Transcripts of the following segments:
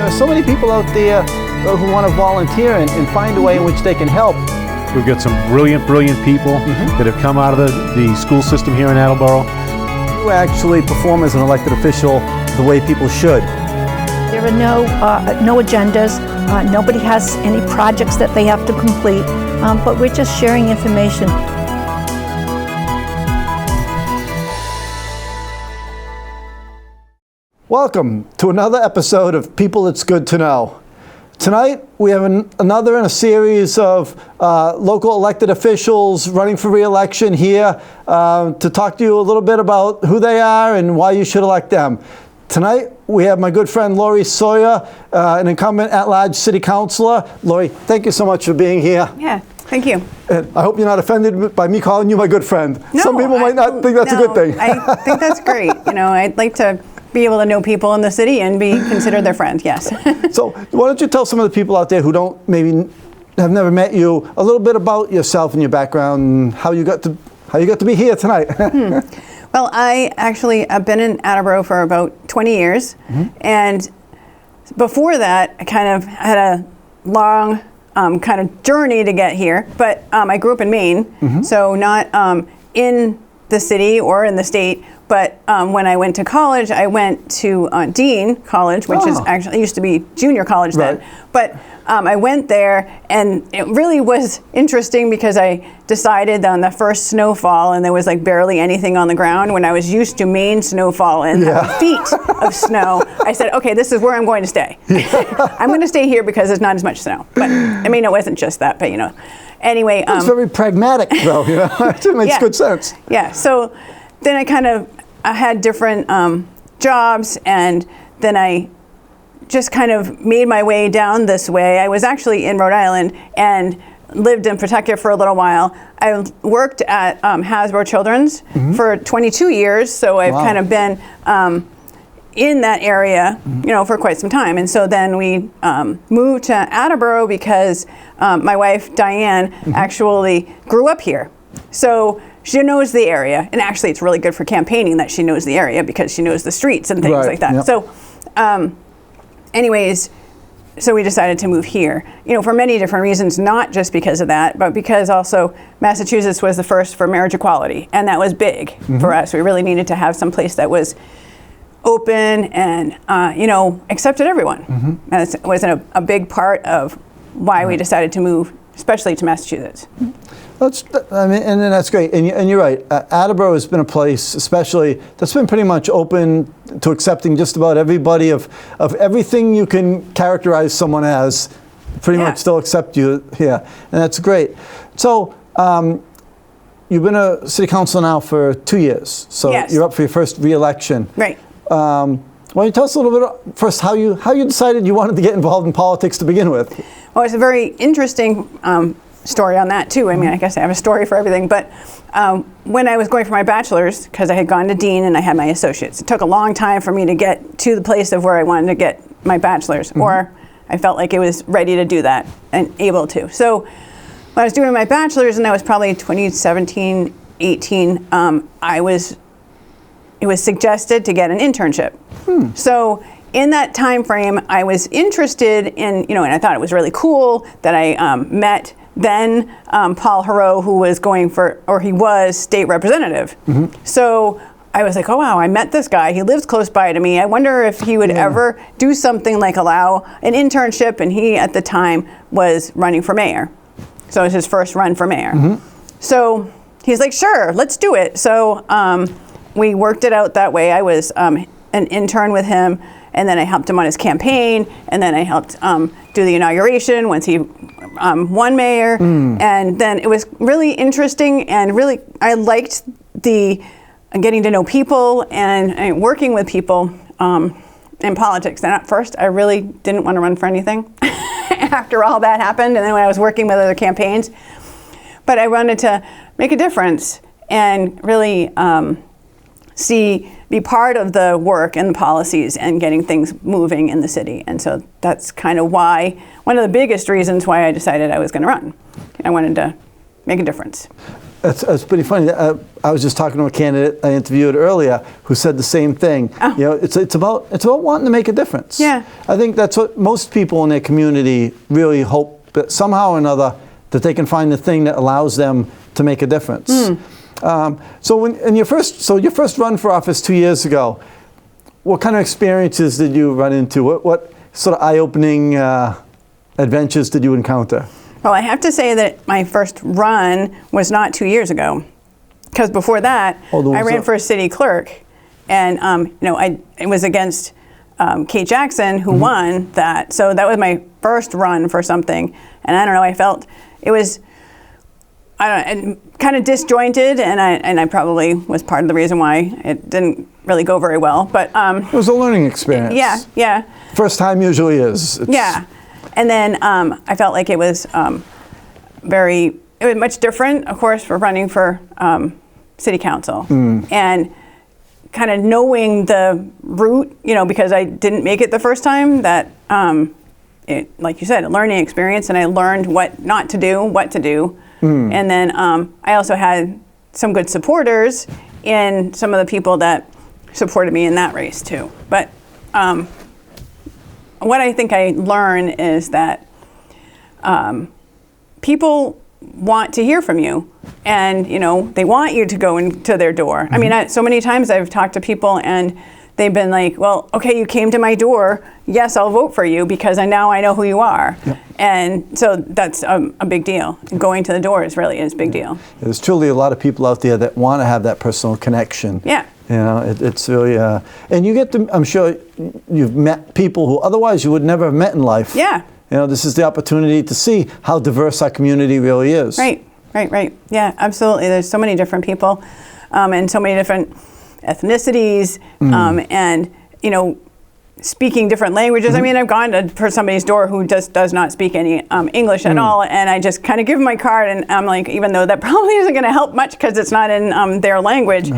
are so many people out there who want to volunteer and find a way in which they can help. We've got some brilliant people that have come out of the school system here in Attleboro. You actually perform as an elected official the way people should. There are no agendas. Nobody has any projects that they have to complete, but we're just sharing information. Welcome to another episode of People It's Good to Know. Tonight we have another in a series of local elected officials running for re-election here to talk to you a little bit about who they are and why you should elect them. Tonight we have my good friend Laurie Sawyer, an incumbent at-large city councilor. Laurie, thank you so much for being here. Yeah, thank you. And I hope you're not offended by me calling you my good friend. No, some people might not think that's a good thing. I think that's great. You know, I'd like to be able to know people in the city and be considered their friend, yes. So why don't you tell some of the people out there who don't maybe have never met you a little bit about yourself and your background and how you got to be here tonight. Well, I actually have been in Attleboro for about 20 years, and before that I kind of had a long kind of journey to get here, but I grew up in Maine, so not in the city or in the state. But when I went to college, I went to Dean College, which is actually, it used to be junior college then. But I went there, and it really was interesting because I decided on the first snowfall, and there was like barely anything on the ground. When I was used to Maine snowfall and feet of snow, I said, okay, this is where I'm going to stay. I'm going to stay here because there's not as much snow. But I mean, it wasn't just that, but you know. Anyway. It's very pragmatic, though. You know? It makes good sense. Yeah, so then I had different jobs, and then I just kind of made my way down this way. I was actually in Rhode Island and lived in Pawtucket for a little while. I worked at Hasbro Children's for 22 years, so I've kind of been in that area, you know, for quite some time. And so then we moved to Attleboro because my wife Diane actually grew up here, so she knows the area, and actually it's really good for campaigning that she knows the area because she knows the streets and things like that. Yep. So anyways, so we decided to move here, you know, for many different reasons, not just because of that, but because also Massachusetts was the first for marriage equality, and that was big for us. We really needed to have some place that was open and, you know, accepted everyone. And it was a big part of why we decided to move, especially to Massachusetts. I mean, and that's great. And you're right. Attleboro has been a place, especially, that's been pretty much open to accepting just about everybody of everything you can characterize someone as. Pretty much still accept you here, and that's great. So you've been a city councilor now for 2 years. So you're up for your first re-election. Right. Why don't you tell us a little bit first how you decided you wanted to get involved in politics to begin with? Well, it's a very interesting story on that too. I mean, I guess I have a story for everything, but when I was going for my bachelor's, because I had gone to Dean and I had my associates, it took a long time for me to get to the place of where I wanted to get my bachelor's, or I felt like I was ready to do that and able to. So when I was doing my bachelor's, and that was probably 2017, 18, it was suggested to get an internship. So in that time frame, I was interested in, you know, and I thought it was really cool that I met then Paul Heroux, who was he was state representative. So I was like, oh wow, I met this guy. He lives close by to me. I wonder if he would ever do something like allow an internship. And he, at the time, was running for mayor. So it was his first run for mayor. So he's like, sure, let's do it. So we worked it out that way. I was an intern with him, and then I helped him on his campaign, and then I helped do the inauguration once he won mayor. And then it was really interesting, and really I liked the getting to know people and working with people in politics. And at first I really didn't want to run for anything after all that happened, and then when I was working with other campaigns. But I wanted to make a difference and really be part of the work and the policies and getting things moving in the city. And so that's kind of one of the biggest reasons why I decided I was going to run. I wanted to make a difference. That's pretty funny. I was just talking to a candidate I interviewed earlier who said the same thing. Oh. You know, it's about wanting to make a difference. Yeah. I think that's what most people in their community really hope, that somehow or another that they can find the thing that allows them to make a difference. So your first run for office 2 years ago, what kind of experiences did you run into? What sort of eye-opening adventures did you encounter? Well, I have to say that my first run was not 2 years ago, because before that, I ran for a city clerk, and it was against Kate Jackson, who won that. So that was my first run for something, and I don't know. I felt it was, kind of disjointed, and I probably was part of the reason why it didn't really go very well. But it was a learning experience. Yeah. First time usually is. Yeah. And then I felt like it was much different, of course, for running for city council. And kind of knowing the route, because I didn't make it the first time, that, like you said, a learning experience, and I learned what not to do, what to do. And then I also had some good supporters in some of the people that supported me in that race, too. But what I think I learned is that people want to hear from you, and they want you to go into their door. I mean, so many times I've talked to people and they've been like, well, okay, you came to my door, yes, I'll vote for you because now I know who you are. Yep. And so that's a big deal. Going to the door is a big deal. There's truly a lot of people out there that want to have that personal connection. Yeah. It's really, and you get to, I'm sure you've met people who otherwise you would never have met in life. Yeah. This is the opportunity to see how diverse our community really is. Right. Yeah, absolutely. There's so many different people, and so many different ethnicities, and, speaking different languages. I mean, I've gone for somebody's door who just does not speak any English at all, and I just kind of give them my card, and I'm like, even though that probably isn't going to help much because it's not in their language,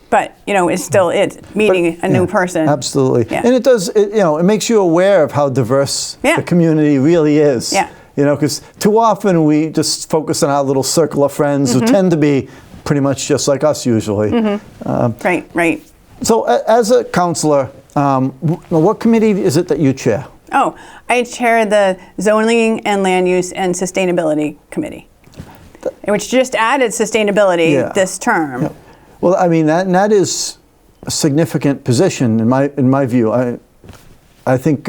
but it's meeting a new person. Absolutely, yeah. And it makes you aware of how diverse the community really is. Yeah, because too often we just focus on our little circle of friends who tend to be pretty much just like us usually. Right. So as a counselor, what committee is it that you chair? Oh, I chair the Zoning and Land Use and Sustainability Committee, which just added sustainability this term. Yeah. Well, I mean, that is a significant position in my view. I think,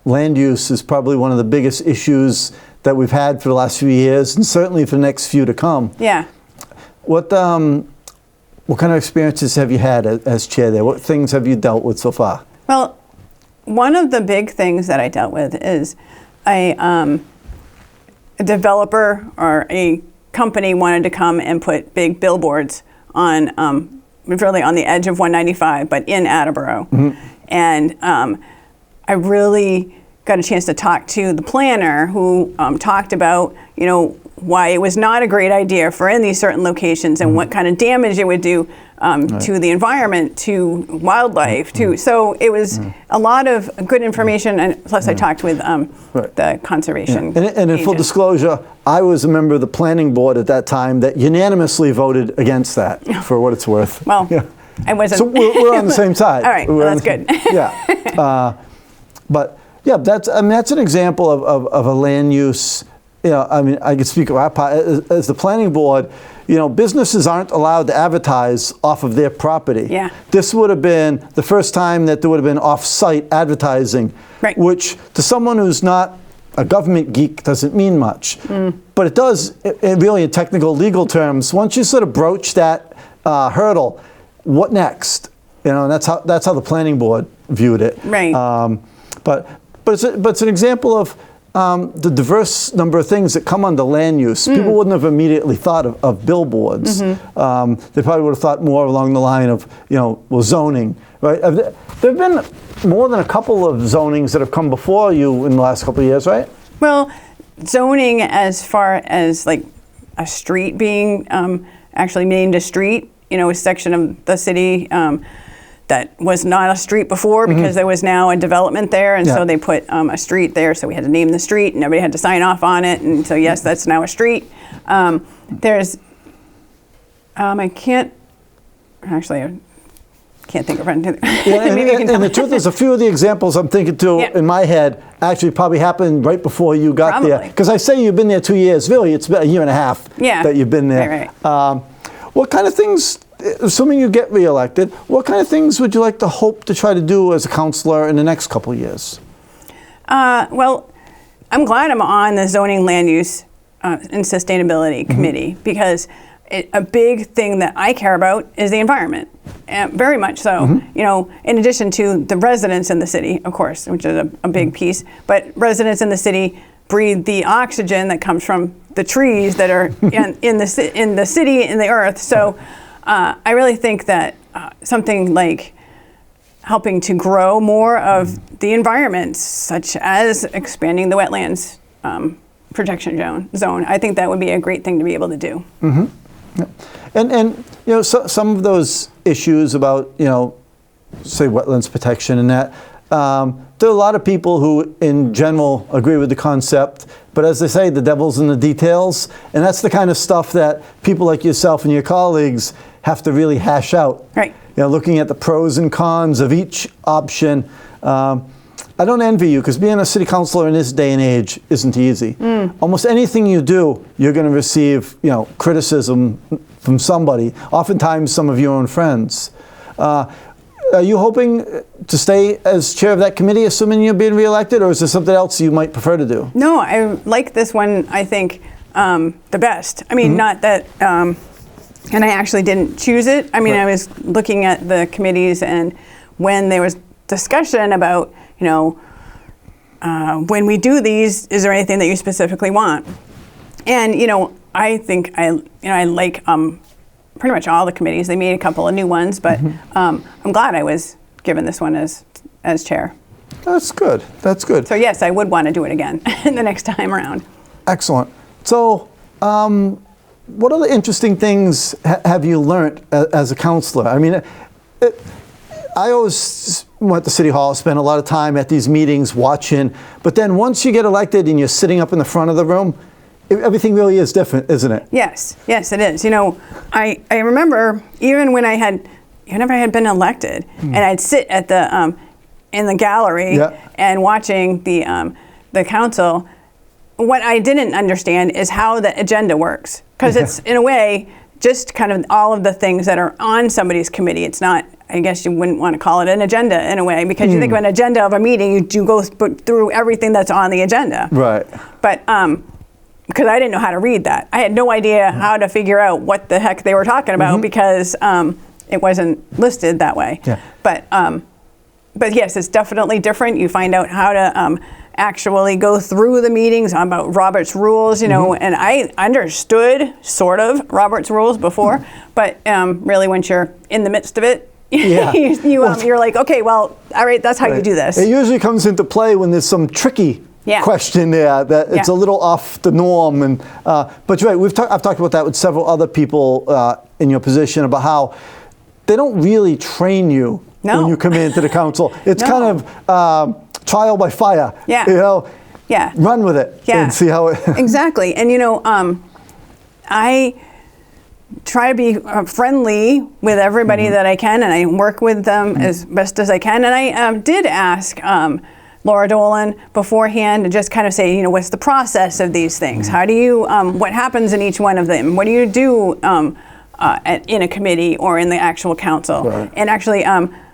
land use is probably one of the biggest issues that we've had for the last few years, and certainly for the next few to come. Yeah. What kind of experiences have you had as chair there? What things have you dealt with so far? Well, one of the big things that I dealt with is a developer or a company wanted to come and put big billboards on, really on the edge of 195, but in Attleboro. And I really got a chance to talk to the planner who talked about, why it was not a great idea for in these certain locations and what kind of damage it would do to the environment, to wildlife, so it was a lot of good information, and plus I talked with the conservation And in full disclosure, I was a member of the planning board at that time that unanimously voted against that, for what it's worth. Well, I wasn't. So we're on the same side. All right, well, that's good. But yeah, that's an example of a land use. I could speak of our part as the planning board. Businesses aren't allowed to advertise off of their property. Yeah. This would have been the first time that there would have been off-site advertising, which to someone who's not a government geek doesn't mean much. But it does, really in technical legal terms, once you sort of broach that hurdle, what next? And that's how the planning board viewed it. Right. But it's an example of the diverse number of things that come under land use. People wouldn't have immediately thought of billboards. They probably would have thought more along the line of, zoning, right? There have been more than a couple of zonings that have come before you in the last couple of years, right? Well, zoning as far as like a street being actually named a street, a section of the city that was not a street before because there was now a development there, and so Yeah. they put a street there, so we had to name the street, and everybody had to sign off on it, and so yes, that's now a street. There's, I can't think of anything. Yeah, Maybe you can tell and the me. truth is, a few of the examples I'm thinking to Yeah. in my head actually probably happened right before you got there. Probably. Because I say you've been there 2 years. Really, it's been a year and a half Yeah. that you've been there. Right. What kind of things, assuming you get reelected, what kind of things would you like to hope to try to do as a counselor in the next couple of years? Well, I'm glad I'm on the Zoning, Land Use, and Sustainability Committee because a big thing that I care about is the environment, very much so. You know, in addition to the residents in the city, of course, which is a big piece, but residents in the city breathe the oxygen that comes from the trees that are in the city, in the earth. So I really think that something like helping to grow more of the environment, such as expanding the wetlands protection zone, I think that would be a great thing to be able to do. And you know, some of those issues about, you know, say wetlands protection and that, there are a lot of people who in general agree with the concept, but as they say, the devil's in the details, and that's the kind of stuff that people like yourself and your colleagues have to really hash out. Right. You know, looking at the pros and cons of each option. I don't envy you, because being a city councilor in this day and age isn't easy. Almost anything you do, you're going to receive, you know, criticism from somebody, oftentimes some of your own friends. Are you hoping to stay as chair of that committee, assuming you're being reelected, or is there something else you might prefer to do? No, I like this one, I think, the best. I mean, not that, and I actually didn't choose it. I mean, Right. I was looking at the committees, and when there was discussion about, you know, when we do these, is there anything that you specifically want? And, you know, I think I like pretty much all the committees. They made a couple of new ones, but I'm glad I was given this one as chair. That's good. That's good. So yes, I would want to do it again the next time around. Excellent. So, what other interesting things have you learned as a counselor? I mean, I always went to City Hall, spent a lot of time at these meetings watching, but then once you get elected and you're sitting up in the front of the room, everything really is different, isn't it? Yes, it is. You know, I remember even whenever I had been elected, and I'd sit at the in the gallery and watching the council. What I didn't understand is how the agenda works, because it's in a way just kind of all of the things that are on somebody's committee. It's not, I guess you wouldn't want to call it an agenda in a way, because you think of an agenda of a meeting, you go through everything that's on the agenda. Right. But because I didn't know how to read that. I had no idea how to figure out what the heck they were talking about, because it wasn't listed that way. Yeah. But yes, it's definitely different. You find out how to actually go through the meetings about Robert's rules, you know, and I understood sort of Robert's rules before, but really once you're in the midst of it, you're like, okay, well, all right, that's how you do this. It usually comes into play when there's some tricky question there that it's a little off the norm. And but you're right, I've talked about that with several other people in your position, about how they don't really train you when you come into the council. It's kind of trial by fire. Yeah. You know, run with it and see how it. Exactly. And you know, I try to be friendly with everybody that I can, and I work with them as best as I can. And I did ask Laura Dolan beforehand to just kind of say, you know, what's the process of these things? How do you, what happens in each one of them? What do you do in a committee or in the actual council? Right. And actually,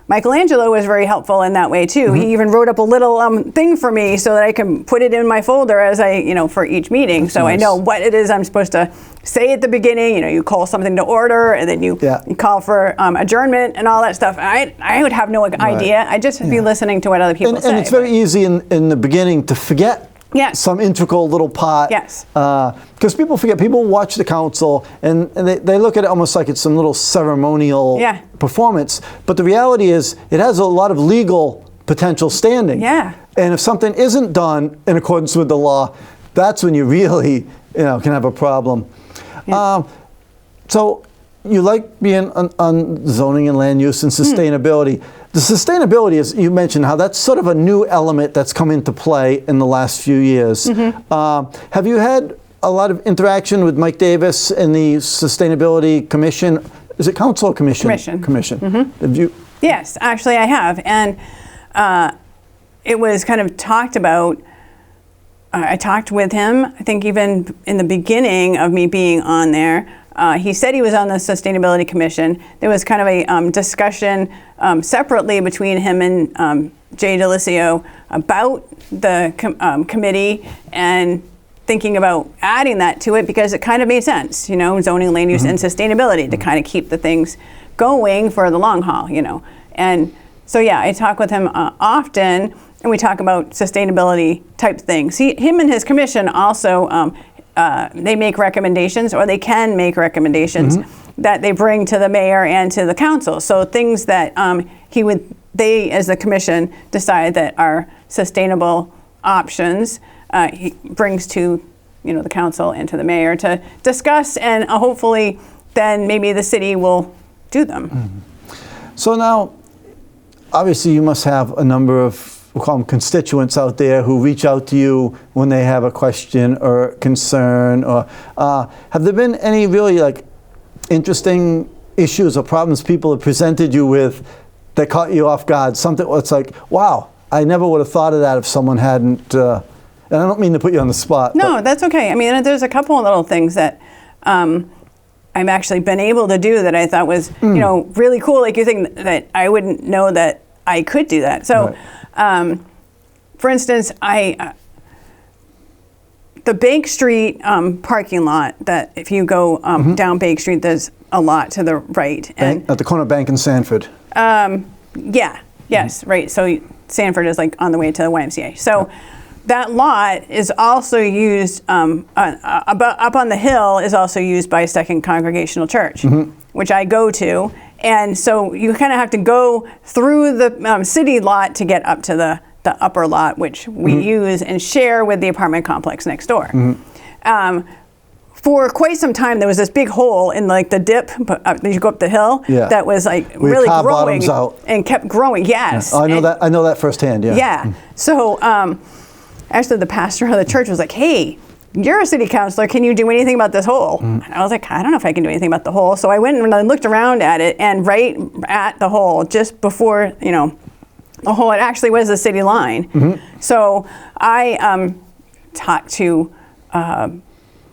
Michelangelo was very helpful in that way too. He even wrote up a little thing for me so that I can put it in my folder as I, you know, for each meeting. That's so nice. I know what it is I'm supposed to say at the beginning. You know, you call something to order, and then you call for adjournment and all that stuff. I would have no idea. I'd just be listening to what other people say. And it's very easy in the beginning to forget some integral little part. Yes. Because people forget. People watch the council and they look at it almost like it's some little ceremonial performance. But the reality is it has a lot of legal potential standing. Yeah. And if something isn't done in accordance with the law, that's when you really, you know, can have a problem. Yeah. So you like being on zoning and land use and sustainability. The sustainability is, you mentioned how that's sort of a new element that's come into play in the last few years. Have you had a lot of interaction with Mike Davis and the Sustainability Commission? Is it Council or Commission? Commission. Have you? Yes, actually I have. And it was kind of talked about. I talked with him, I think even in the beginning of me being on there. He said he was on the Sustainability Commission. There was kind of a discussion separately between him and Jay DeLisio about the committee and thinking about adding that to it because it kind of made sense, you know, zoning, land use, and sustainability to kind of keep the things going for the long haul, you know. And so, yeah, I talk with him often, and we talk about sustainability type things. Him and his commission also, they make recommendations, or they can make recommendations that they bring to the mayor and to the council. So things that they as the commission decide that are sustainable options, he brings to, you know, the council and to the mayor to discuss, and hopefully then maybe the city will do them. So now, obviously you must have a number of, we'll call them constituents out there who reach out to you when they have a question or concern, or have there been any really like interesting issues or problems people have presented you with that caught you off guard? Something that's like, wow, I never would have thought of that if someone hadn't, and I don't mean to put you on the spot. No, that's okay. I mean, there's a couple of little things that I've actually been able to do that I thought was, you know, really cool. Like you think that I wouldn't know that I could do that. So, for instance, the Bank Street parking lot, that if you go down Bank Street, there's a lot to the right. And at the corner of Bank and Sanford. Yes, right. So Sanford is like on the way to the YMCA. So that lot is also used, up on the hill is also used by Second Congregational Church, which I go to. And so you kind of have to go through the city lot to get up to the upper lot, which we use and share with the apartment complex next door. For quite some time, there was this big hole in like the dip as you go up the hill that was like really growing and kept growing. Yes, I know that. I know that firsthand. Yeah. Yeah. So actually, the pastor of the church was like, "Hey, you're a city councilor. Can you do anything about this hole?" And I was like, "I don't know if I can do anything about the hole." So I went and I looked around at it, and right at the hole, just before the hole, it actually was the city line. So I talked to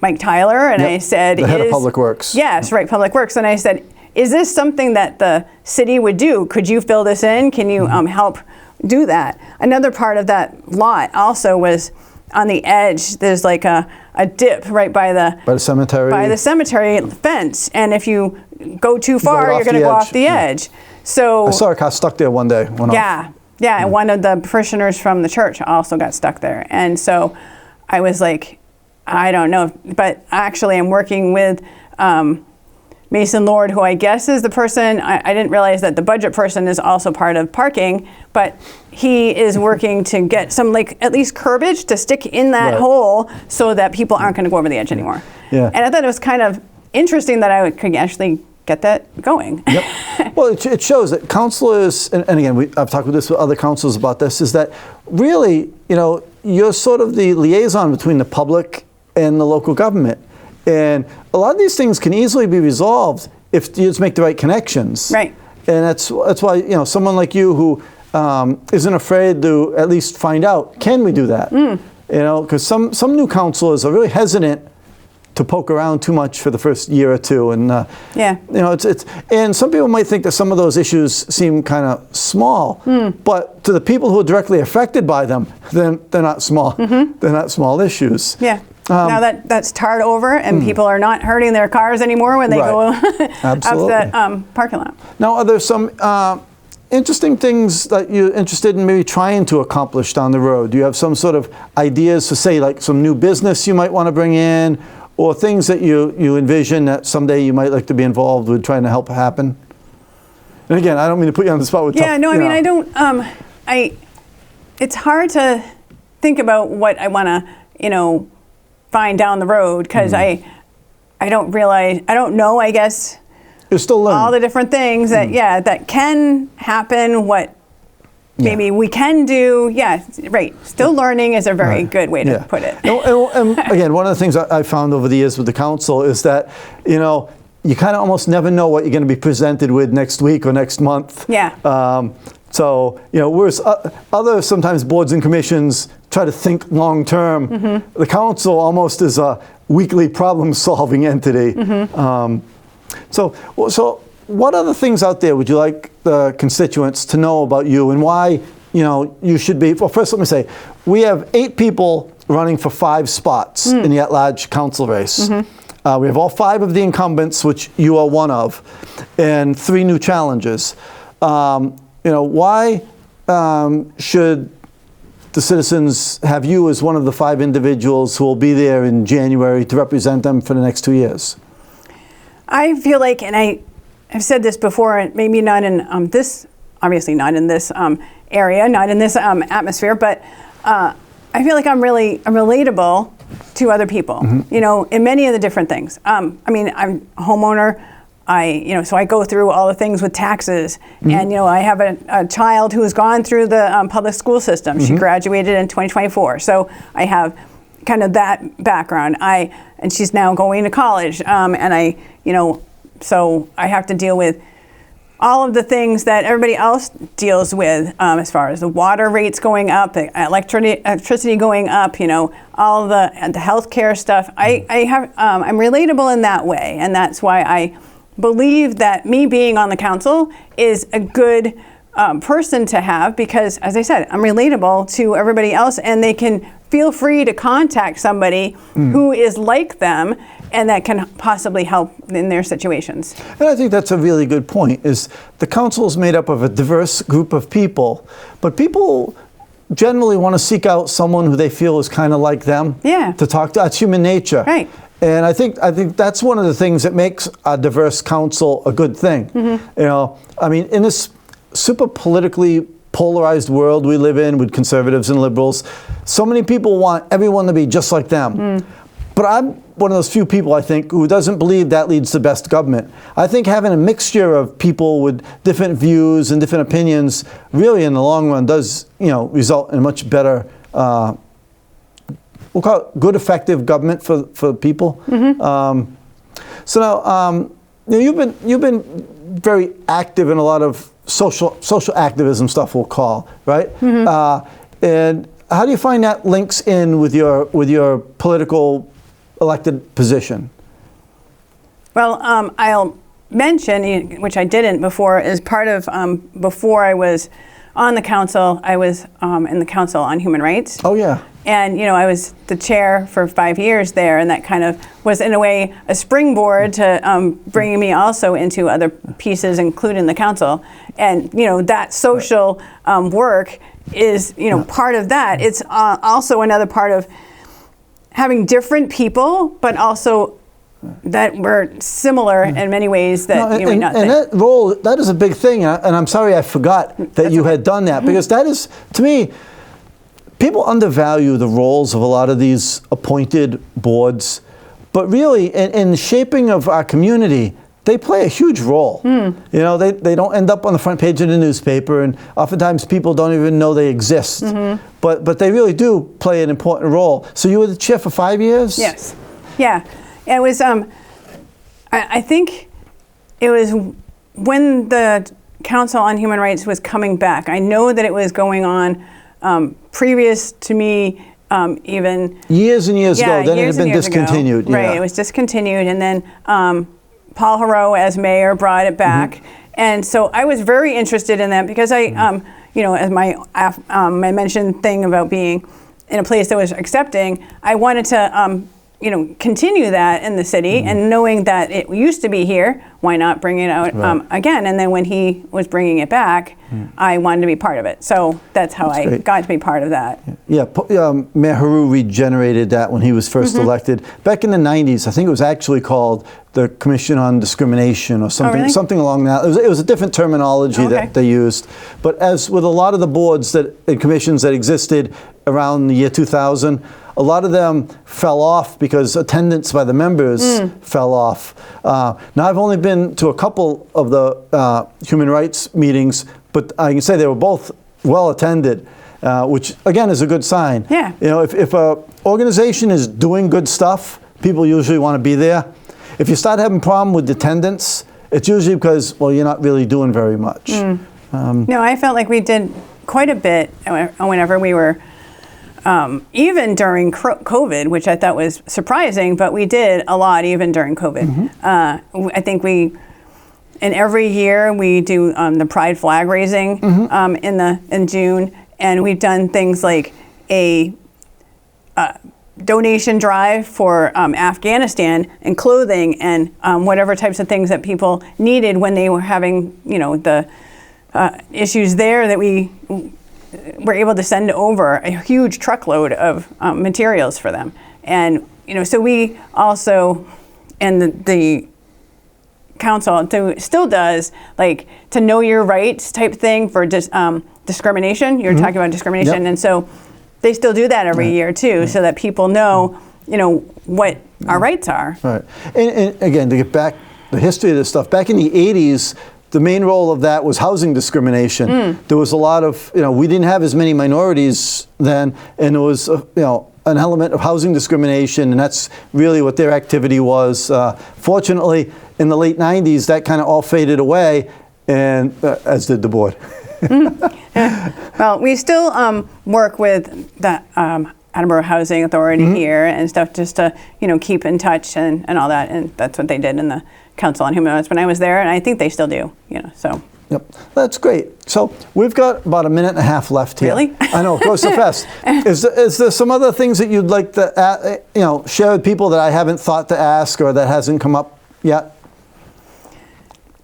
Mike Tyler, and I said, the head of Public Works. Yes, right, Public Works. And I said, is this something that the city would do? Could you fill this in? Can you help do that? Another part of that lot also was on the edge. There's like a dip right by the cemetery. By the cemetery fence. And if you go too far, you're going to go off the edge. So I saw a car stuck there one day. Yeah, and one of the parishioners from the church also got stuck there. And so I was like, I don't know, but actually I'm working with Mason Lord, who I guess is the person, I didn't realize that the budget person is also part of parking, but he is working to get some like at least curbage to stick in that hole so that people aren't going to go over the edge anymore. And I thought it was kind of interesting that I could actually get that going. Well, it shows that councilors, and again, I've talked with other councilors about this, is that really, you're sort of the liaison between the public and the local government. And a lot of these things can easily be resolved if you just make the right connections. Right. And that's why, someone like you who isn't afraid to at least find out, can we do that? Because some new councilors are really hesitant to poke around too much for the first year or two, and it's and some people might think that some of those issues seem kind of small, but to the people who are directly affected by them, then they're not small. They're not small issues. Yeah. Now that's tarred over, and people are not hurting their cars anymore when they go up that parking lot. Now, are there some interesting things that you're interested in maybe trying to accomplish down the road? Do you have some sort of ideas to say, like some new business you might want to bring in, or things that you envision that someday you might like to be involved with trying to help happen? And again, I don't mean to put you on the spot with I don't, it's hard to think about what I want to, find down the road, because I don't know, I guess, You're still learning. all the different things that that can happen. What maybe we can do. Yeah, right. Still learning is a very good way to put it. And again, one of the things I found over the years with the council is that, you know, you kind of almost never know what you're going to be presented with next week or next month. Yeah. So, you know, whereas other sometimes boards and commissions try to think long term, the council almost is a weekly problem solving entity. So what other things out there would you like the constituents to know about you and why, you know, you should be? Well, first let me say, we have 8 people running for 5 spots in the at-large council race. We have all 5 of the incumbents, which you are one of, and 3 new challengers. You know, why should the citizens have you as one of the 5 individuals who will be there in January to represent them for the next 2 years? I feel like, and I've said this before, maybe not in this, obviously not in this area, not in this atmosphere, but I feel like I'm relatable to other people, you know, in many of the different things. I mean, I'm a homeowner. So I go through all the things with taxes, and, you know, I have a child who has gone through the public school system. She graduated in 2024, so I have kind of that background. And she's now going to college, and you know, so I have to deal with all of the things that everybody else deals with, as far as the water rates going up, the electricity going up, you know, all the healthcare stuff. I'm relatable in that way, and that's why I believe that me being on the council is a good person to have, because, as I said, I'm relatable to everybody else, and they can feel free to contact somebody who is like them and that can possibly help in their situations. And I think that's a really good point, is the council is made up of a diverse group of people, but people generally want to seek out someone who they feel is kind of like them to talk to. That's human nature. Right. And I think that's one of the things that makes a diverse council a good thing. You know, I mean, in this super politically polarized world we live in with conservatives and liberals, so many people want everyone to be just like them. But I'm one of those few people, I think, who doesn't believe that leads to best government. I think having a mixture of people with different views and different opinions really in the long run does, you know, result in a much better, we'll call it good, effective government for people. So now, you know, you've been very active in a lot of social activism stuff, we'll call, right? And how do you find that links in with your political elected position? Well, I'll mention, which I didn't before, as part of before I was on the council, I was in the Council on Human Rights. Oh yeah. And, you know, I was the chair for 5 years there, and that kind of was, in a way, a springboard to bringing me also into other pieces, including the council. And, you know, that social work is, you know, part of that. It's also another part of having different people, but also that we're similar in many ways that you might not think. And that role, that is a big thing, and I'm sorry I forgot that you had done that, because that is, to me, people undervalue the roles of a lot of these appointed boards, but really, in the shaping of our community, they play a huge role. You know, they don't end up on the front page of the newspaper, and oftentimes people don't even know they exist. But they really do play an important role. So you were the chair for 5 years? Yes. Yeah. It was, I think it was when the Council on Human Rights was coming back. I know that it was going on previous to me, even years and years ago. Then it had been discontinued. Right, it was discontinued, and then Paul Heroux as mayor brought it back, and so I was very interested in that, because I, you know, as my mentioned thing about being in a place that was accepting, I wanted to you know, continue that in the city, and knowing that it used to be here, why not bring it out again? And then when he was bringing it back, I wanted to be part of it. So that's how I got to be part of that. Yeah, Mayor Heroux regenerated that when he was first elected. Back in the 90s, I think it was actually called the Commission on Discrimination or something, something along that. It was a different terminology that they used. But as with a lot of the boards and commissions that existed around the year 2000, a lot of them fell off because attendance by the members fell off. Now, I've only been to a couple of the human rights meetings, but I can say they were both well attended, which again is a good sign. Yeah. You know, if an organization is doing good stuff, people usually want to be there. If you start having a problem with attendance, it's usually because, well, you're not really doing very much. No, I felt like we did quite a bit whenever we were, even during COVID, which I thought was surprising, but we did a lot even during COVID. I think and every year we do the Pride flag raising in June, and we've done things like a donation drive for Afghanistan and clothing and whatever types of things that people needed when they were having, the issues there, that we were able to send over a huge truckload of materials for them. And, so we also, and the council still does, like, to know your rights type thing for discrimination. You're talking about discrimination. Yep. And so they still do that every year too, so that people know, what our rights are. Right. And again, to get back the history of this stuff, back in the 80s, the main role of that was housing discrimination. There was a lot of, we didn't have as many minorities then, and there was, an element of housing discrimination, and that's really what their activity was. Fortunately, in the late 90s, that kind of all faded away, and as did the board. Well, we still work with the Attleboro Housing Authority here and stuff, just to keep in touch and all that, and that's what they did in the Council on Human Rights when I was there, and I think they still do. So. Yep, that's great. So we've got about a minute and a half left here. Really? I know, it goes so fast. Is there some other things that you'd like to share with people that I haven't thought to ask or that hasn't come up yet?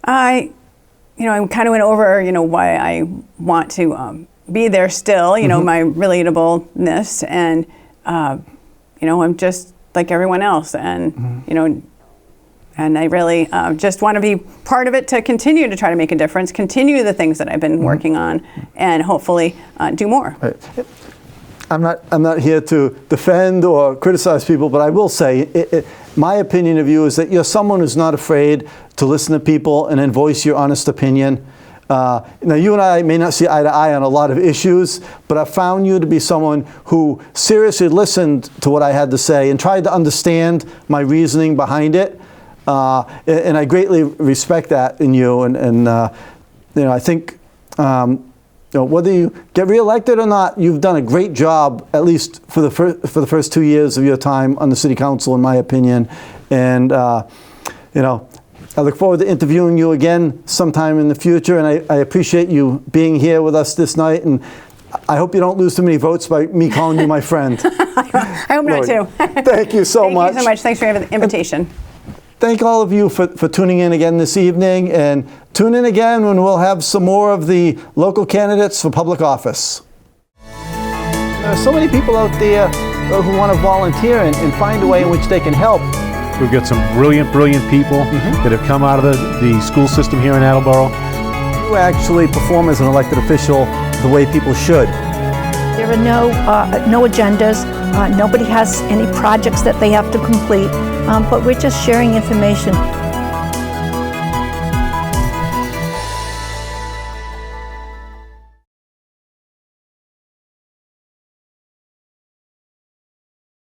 I kind of went over, why I want to be there still, my relatableness, and, I'm just like everyone else, and, and I really just want to be part of it, to continue to try to make a difference, continue the things that I've been working on, and hopefully do more. Right. I'm not here to defend or criticize people, but I will say, my opinion of you is that you're someone who's not afraid to listen to people and then voice your honest opinion. Now, you and I may not see eye to eye on a lot of issues, but I found you to be someone who seriously listened to what I had to say and tried to understand my reasoning behind it. And I greatly respect that in you. And I think whether you get reelected or not, you've done a great job, at least for the first 2 years of your time on the City Council, in my opinion. And I look forward to interviewing you again sometime in the future, and I appreciate you being here with us this night, and I hope you don't lose too many votes by me calling you my friend. I hope not too. Thank you so much. Thank you so much. Thanks for the invitation. Thank all of you for tuning in again this evening, and tune in again when we'll have some more of the local candidates for public office. There are so many people out there who want to volunteer and find a way in which they can help. We've got some brilliant people that have come out of the school system here in Attleboro. You actually perform as an elected official the way people should. There are no agendas. Nobody has any projects that they have to complete, but we're just sharing information